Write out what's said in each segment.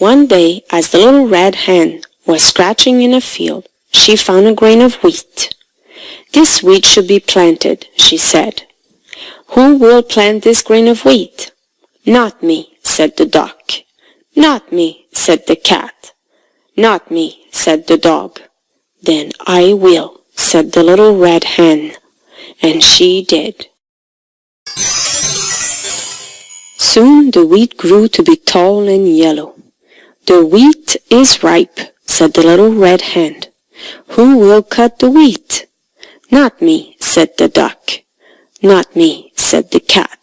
One day, as the little red hen was scratching in a field, she found a grain of wheat. "This wheat should be planted," she said. "Who will plant this grain of wheat?" "Not me," said the duck. "Not me," said the cat. "Not me," said the dog. "Then I will," said the little red hen, and she did. Soon the wheat grew to be tall and yellow. "The wheat is ripe," said the little red hen. "Who will cut the wheat?" "Not me," said the duck. "Not me," said the cat.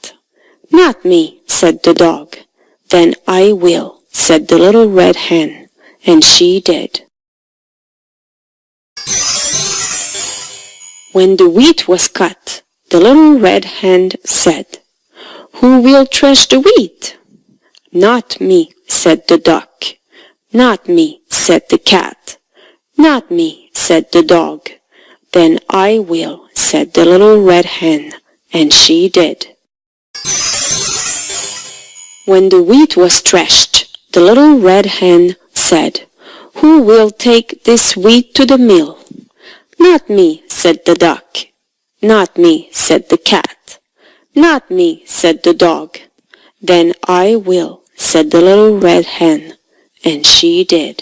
"Not me," said the dog. "Then I will," said the little red hen, and she did. When the wheat was cut, the little red hen said, "Who will thresh the wheat?" "Not me," said the duck. "Not me," said the cat. "Not me," said the dog. "Then I will," said the little red hen, and she did. When the wheat was threshed, the little red hen said, "Who will take this wheat to the mill?" "Not me," said the duck. "Not me," said the cat. "Not me," said the dog. "Then I will," said the little red hen, and she did.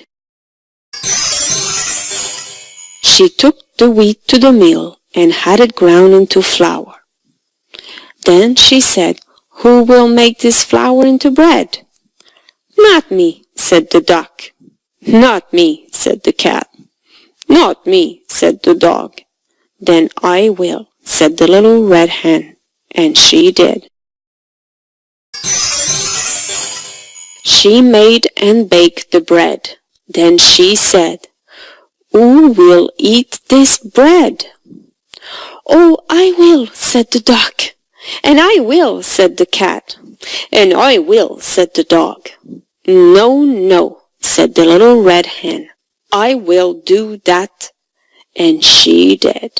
She took the wheat to the mill and had it ground into flour. Then she said, "Who will make this flour into bread?" "Not me," said the duck. "Not me," said the cat. "Not me," said the dog. "Then I will," said the little red hen, and she did. She made and baked the bread. Then she said, "Who will eat this bread?" "Oh, I will," said the duck. "And I will," said the cat. "And I will," said the dog. "No, no," said the little red hen. "I will do that," and she did.